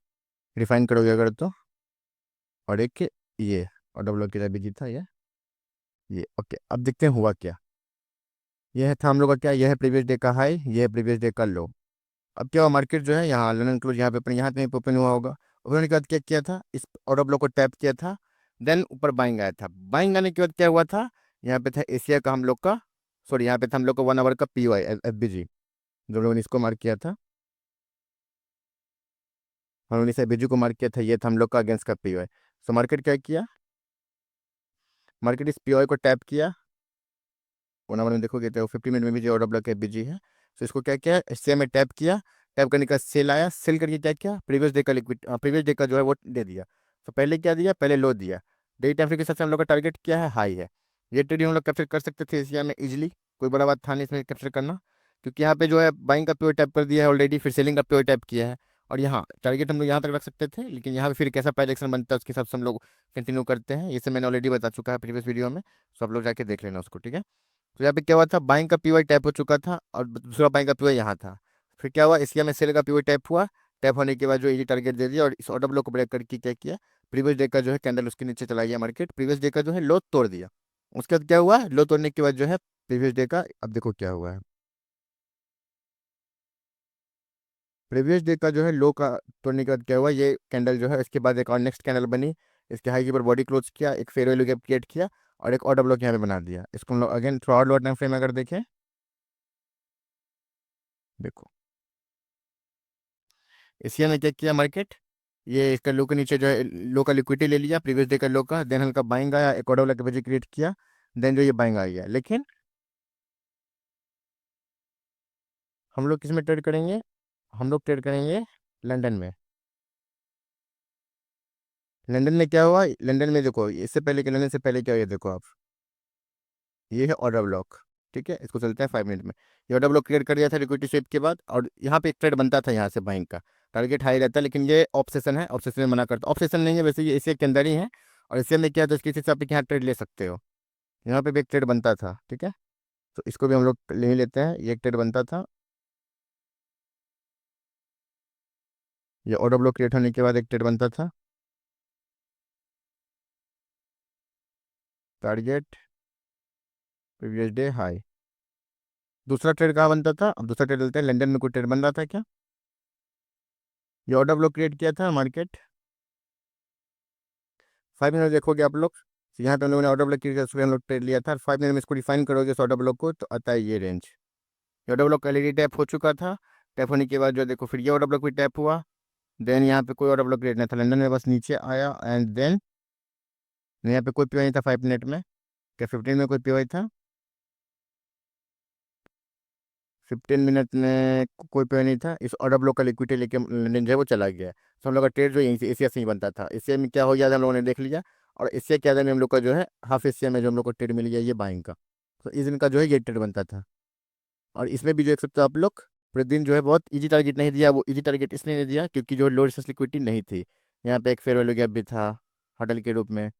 रिफाइन करोगे अगर तो, और एक ये ऑर्डर ब्लॉक की तरह भी था ये। ओके, अब देखते हैं हुआ क्या। यह था हम लोग का क्या, यह है प्रीवियस डे का हाई, यह है प्रीवियस डे का लो। अब क्या हुआ, मार्केट जो है यहाँ लंदन क्लोज यहाँ पे यहाँ पे ओपन हुआ होगा। ओपन होने के बाद क्या किया था, इस ऑर्डर ब्लॉक को टैप किया था, देन ऊपर बाइंग आया था। बाइंग आने के बाद क्या हुआ था, यहाँ पे था एशिया का हम लोग का, सॉरी यहाँ पे था हम लोग का 1 आवर का पी वाई एफ बी जी, जो लोगों ने इसको मार्क किया था। हम लोगों ने इसे बीजू को मार्क किया था, ये था हम लोग का अगेंस्ट का पी वाई। सो मार्केट क्या किया, मार्केट इस पी वाई को टैप किया। 1 आवर में देखोगे तो 50 मिनट में भी जो ऑर्डर ब्लॉक है बिजी है। तो इसको क्या किया, सेम में टैप किया। टैप करने का सेल आया, सेल करके क्या किया, प्रीवियस डे का लिक्विड, प्रीवियस डे का जो है वो दे दिया। तो पहले क्या दिया, पहले लो दिया। डे टाइम फ्रेम के साथ हम लोग का टारगेट क्या है, हाई है। ये ट्रेड हम लोग कैप्चर कर सकते थे एशिया में इजिली, कोई बड़ा बात था नहीं इसमें कैप्चर करना, क्योंकि यहाँ पे जो है बाइंग का प्योर टैप कर दिया है ऑलरेडी, फिर सेलिंग का प्योर टैप किया है। और यहाँ टारगेट हम लोग यहाँ तक रख सकते थे, लेकिन यहाँ पे फिर कैसा प्राइस एक्शन बनता है उसके हिसाब से हम लोग कंटिन्यू करते हैं। ये सब मैंने ऑलरेडी बता चुका है प्रीवियस वीडियो में, तो आप लोग जाके देख लेना उसको, ठीक है। तो यहाँ पे क्या हुआ था, बाइंग का पीवाई टैप हो चुका था और दूसरा बाइंग का पीवाई यहाँ था। फिर क्या हुआ, एशिया में सेल का पीवाई टैप हुआ। टैप होने के बाद जो इजी टारगेट दे दिया, और इस ऑर्डर ब्लॉक को ब्रेक करके क्या किया, प्रीवियस डे का जो है कैंडल उसके नीचे चला गया मार्केट, प्रीवियस डे का जो है लो तोड़ दिया। उसके बाद क्या हुआ, लो तोड़ने के बाद जो है प्रीवियस डे का, अब देखो क्या हुआ है। प्रीवियस डे का जो है लो का तोड़ने के बाद क्या हुआ, ये कैंडल जो है इसके बाद एक और नेक्स्ट कैंडल बनी। इसके हाई के ऊपर बॉडी क्लोज किया, एक फेयर वैल्यू गैप क्रिएट किया, और एक ऑर्डर ब्लॉक यहाँ पे बना दिया। इसको हम लोग अगेन थ्रू आउट लो टाइम फ्रेम अगर देखें, देखो एशिया में क्या किया मार्केट, ये इसका लो के नीचे जो है लो का लिक्विडिटी ले लिया, प्रीवियस डे का लो का, देन हल्का बाइंग आया, एक ऑर्डर वाला कैपेसिटी क्रिएट किया, देन जो ये बाइंग आ गया। लेकिन हम लोग किस में ट्रेड करेंगे, हम लोग ट्रेड करेंगे लंदन में। लंदन में क्या हुआ, लंदन में देखो इससे पहले के, लंदन से पहले क्या हुआ, ये देखो आप, ये है ऑर्डर ब्लॉक, ठीक है। इसको चलते हैं 5 मिनट में। ये ऑर्डर ब्लॉक क्लियर कर दिया था लिक्विडिटी स्वेप के बाद, और यहाँ पे एक ट्रेड बनता था यहाँ से बाइंग का, टारगेट हाई रहता है, लेकिन ये ऑब्सेशन है, ऑब्सेशन में मना करता, ऑब्सेशन नहीं है वैसे, ये एशिया के अंदर ही है। और एशिया में क्या है, तो इसके हिसाब से यहाँ ट्रेड ले सकते हो। यहाँ पे भी एक ट्रेड बनता था, ठीक है। तो इसको भी हम लोग ले ही लेते हैं, ये एक ट्रेड बनता था। ये ऑर्डर ब्लॉक क्रिएट होने के बाद एक ट्रेड बनता था, टारगेट प्रीवियस डे हाई। दूसरा ट्रेड कहाँ बनता था, अब दूसरा ट्रेड लेते हैं, लंदन में कोई ट्रेड बन रहा था क्या, ये ऑर्डर ब्लॉक क्रिएट किया था मार्केट। 5 मिनट देखोगे आप लोग, तो यहाँ पे हम लोगों ने ऑर्डर ब्लॉक क्रिएट किया, उसमें हम लोग ट्रेड लिया था। 5 मिनट में इसको डिफाइन करोगे इस ऑर्डर ब्लॉक को, तो आता है ये रेंज। ये ऑर्डर ब्लॉक ऑलरेडी टैप हो चुका था। टैप होने के बाद जो देखो फिर ये ऑर्डर ब्लॉक भी टैप हुआ। देन यहाँ पे कोई ऑर्डर ब्लॉक क्रिएट नहीं था, लंदन में बस नीचे आया, एंड देन यहाँ पे कोई पीवाई नहीं था 5 मिनट में। क्या 15 में कोई पीवाई था, 15 मिनट में कोई पे नहीं था। इस ऑर्डर ब्लॉक का लिक्विडिटी लेके लंदन जो है वो चला गया। तो हम लोग का ट्रेड जो यहीं से एशिया से ही बनता था, एशिया में क्या हो गया था हम लोगों ने देख लिया। और एशिया के अंदर में हम लोग का जो है हाफ एशिया में जो हम लोग को ट्रेड मिल गया ये बाइंग का। तो इस दिन का जो है ये ट्रेड बनता था। और इसमें भी जो देख सकते हो आप लोग, पूरे दिन जो है बहुत इजी टारगेट नहीं दिया। वो इजी टारगेट इसलिए नहीं दिया क्योंकि जो लो रेजिस्टेंस लिक्विडिटी नहीं थी। यहाँ पे एक फेयर वैल्यू गैप भी था हडल के रूप में।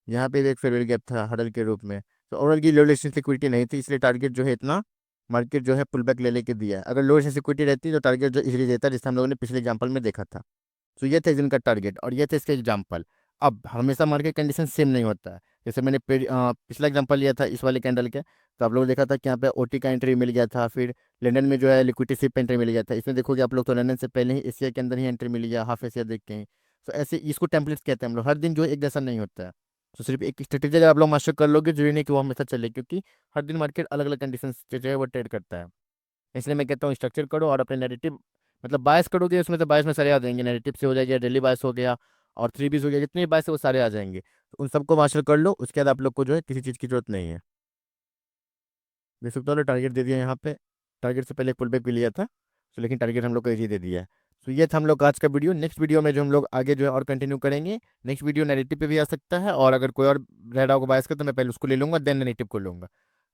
यहाँ पे भी एक फेयर वैल्यू गैप था हडल के रूप में। तो ओवरऑल की लो रेजिस्टेंस लिक्विडिटी नहीं थी, इसलिए टारगेट जो है इतना मार्केट जो है पुल बैक ले लेके दिया है। अगर लो रेजिस्टेंस लिक्विडिटी रहती तो टारगेट जो इजीली देता, जिससे हम लोगों ने पिछले एग्जाम्पल में देखा था। तो ये थे जिनका टारगेट और ये थे इसके एग्जाम्पल। अब हमेशा मार्केट कंडीशन सेम नहीं होता है। जैसे मैंने पिछला एग्जांपल लिया था इस वाले कैंडल के, तो आप लोग देखा था कि यहाँ पे ओटी का एंट्री मिल गया था, फिर लंदन में जो है लिक्विडिटी शिप एंट्री मिल गया था। इसमें देखोगे आप लोग तो लंदन से पहले ही एशिया के अंदर ही एंट्री मिल गया, हाफ एशिया देख के ही। तो ऐसे इसको टेम्पलेट्स कहते हैं हम लोग। हर दिन जो है एक जैसा नहीं होता है। तो सिर्फ एक स्ट्रेटेजी अगर आप लोग मास्टर कर लोगे, जो ये नहीं कि वो हमेशा चले, क्योंकि हर दिन मार्केट अलग अलग कंडीशन जो है वो ट्रेड करता है। इसलिए मैं कहता हूँ स्ट्रक्चर करो और अपने नैरेटिव मतलब बायस करोगे, उसमें से बायस में सारे आ जाएंगे। नैरेटिव से हो जाएगा, डेली बायस हो गया और थ्री बीस हो गया, जितने बायस है वो सारे आ जाएंगे। तो उन सबको मास्टर कर लो, उसके बाद आप लोग को जो है किसी चीज़ की जरूरत नहीं है। देख सकते हो टारगेट दे दिया यहाँ पे। टारगेट से पहले एक पुल बैक भी लिया था, तो लेकिन टारगेट हम लोग को इजी दे दिया है। तो ये था हम लोग का आज का वीडियो। नेक्स्ट वीडियो में जो हम लोग आगे जो है और कंटिन्यू करेंगे। नेक्स्ट वीडियो नैरेटिव पे भी आ सकता है, और अगर कोई और रह रहा होगा बायस का तो मैं पहले उसको ले लूंगा, देन नैरेटिव को लूंगा।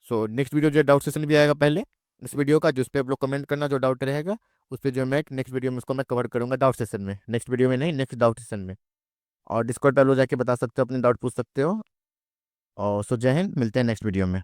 सो नेक्स्ट वीडियो जो है डाउट सेशन भी आएगा पहले इस वीडियो का, जिस पे आप लोग कमेंट करना जो डाउट रहेगा। उस पर जो मैं नेक्स्ट वीडियो में उसको मैं कवर करूंगा डाउट सेशन में, नेक्स्ट वीडियो में नहीं, नेक्स्ट डाउट सेशन में। और डिस्कॉर्ड पे लोग जाके बता सकते हो, अपने डाउट पूछ सकते हो। और सो जय हिंद, मिलते हैं नेक्स्ट वीडियो में।